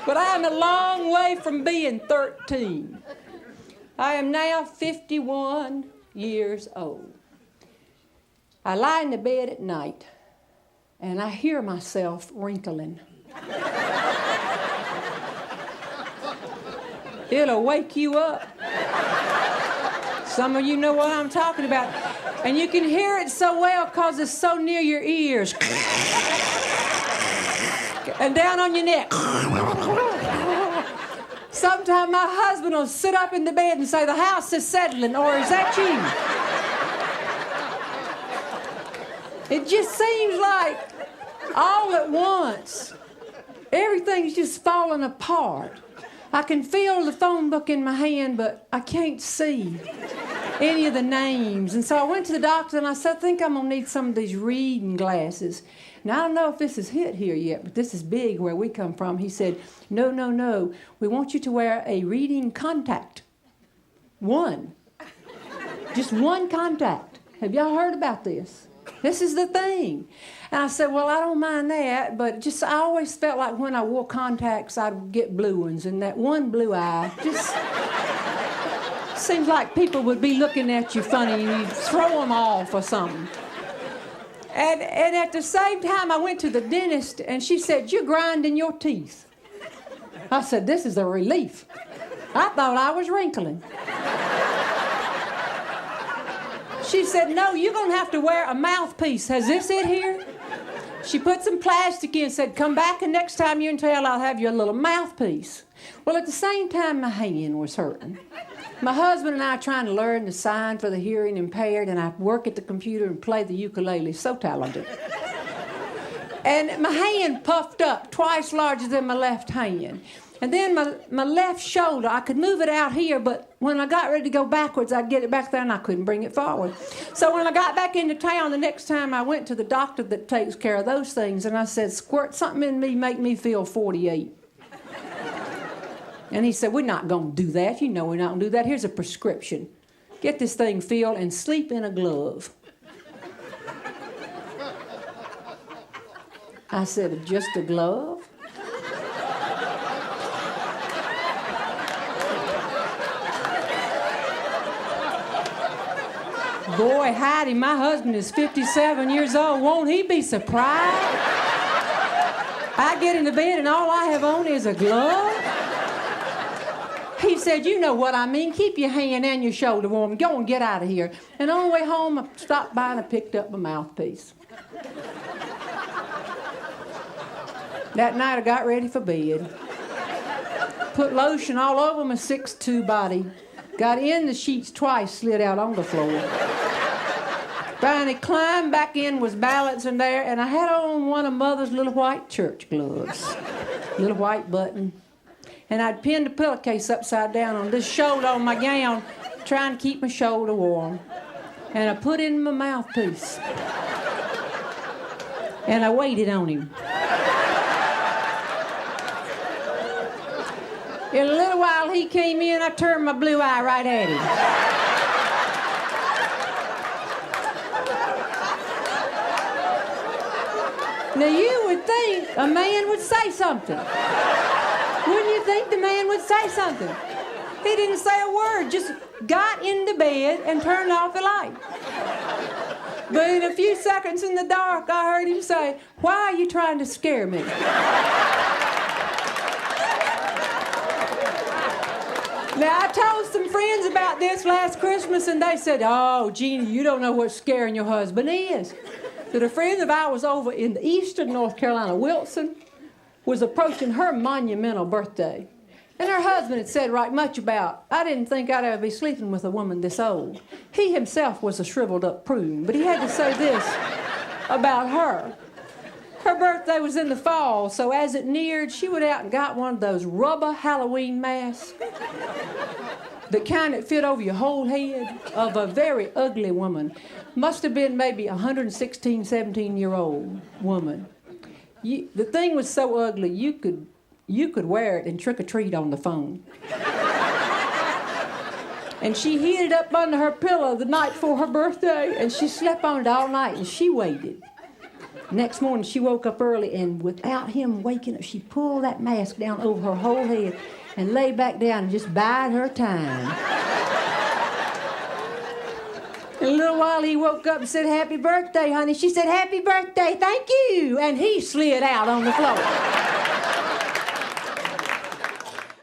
But I am a long way from being 13. I am now 51 years old. I lie in the bed at night, and I hear myself wrinkling. It'll wake you up. Some of you know what I'm talking about. And you can hear it so well because it's so near your ears. And down on your neck. Sometimes my husband will sit up in the bed and say, the house is settling, or is that you? It just seems like all at once, everything's just falling apart. I can feel the phone book in my hand, but I can't see any of the names. And so I went to the doctor and I said, I think I'm going to need some of these reading glasses. Now, I don't know if this is hit here yet, but this is big where we come from. He said, no. We want you to wear a reading contact. One. Just one contact. Have y'all heard about this? This is the thing. And I said, well, I don't mind that, but just I always felt like when I wore contacts, I'd get blue ones, and that one blue eye just seems like people would be looking at you funny and you'd throw them off or something. And at the same time, I went to the dentist, and she said, you're grinding your teeth. I said, this is a relief. I thought I was wrinkling. She said, no, you're going to have to wear a mouthpiece. Has this it here? She put some plastic in and said, come back, and next time you're in town, I'll have you a little mouthpiece. Well, at the same time, my hand was hurting. My husband and I are trying to learn to sign for the hearing impaired, and I work at the computer and play the ukulele. So talented. And my hand puffed up, twice larger than my left hand. And then my left shoulder, I could move it out here, but when I got ready to go backwards, I'd get it back there, and I couldn't bring it forward. So when I got back into town, the next time I went to the doctor that takes care of those things, and I said, squirt something in me, make me feel 48. And he said, we're not going to do that. You know we're not going to do that. Here's a prescription. Get this thing filled and sleep in a glove. I said, just a glove? Boy, Heidi, my husband is 57 years old. Won't he be surprised? I get into bed and all I have on is a glove. He said, you know what I mean. Keep your hand and your shoulder warm. Go and get out of here. And on the way home, I stopped by and I picked up my mouthpiece. That night, I got ready for bed. Put lotion all over my 6'2" body. Got in the sheets twice, slid out on the floor. Finally climbed back in, was balancing there, and I had on one of Mother's little white church gloves. Little white button. And I'd pinned a pillowcase upside down on this shoulder on my gown, trying to keep my shoulder warm. And I put in my mouthpiece. And I waited on him. In a little while, he came in. I turned my blue eye right at him. Now, you would think a man would say something. Wouldn't you think the man would say something? He didn't say a word, just got into bed and turned off the light. But in a few seconds in the dark, I heard him say, why are you trying to scare me? Now, I told some friends about this last Christmas, and they said, oh, Jeanne, you don't know what scaring your husband is. That a friend of ours over in eastern North Carolina, Wilson, was approaching her monumental birthday. And her husband had said right much about, I didn't think I'd ever be sleeping with a woman this old. He himself was a shriveled up prune, but he had to say this about her. Her birthday was in the fall, so as it neared, she went out and got one of those rubber Halloween masks. The kind that fit over your whole head, of a very ugly woman. Must have been maybe 116, 17-year-old woman. The thing was so ugly, you could wear it and trick-or-treat on the phone. And she hid it up under her pillow the night before her birthday, and she slept on it all night, and she waited. Next morning, she woke up early, and without him waking up, she pulled that mask down over her whole head and lay back down and just bide her time. In a little while, he woke up and said, "Happy birthday, honey." She said, "Happy birthday, thank you." And he slid out on the floor.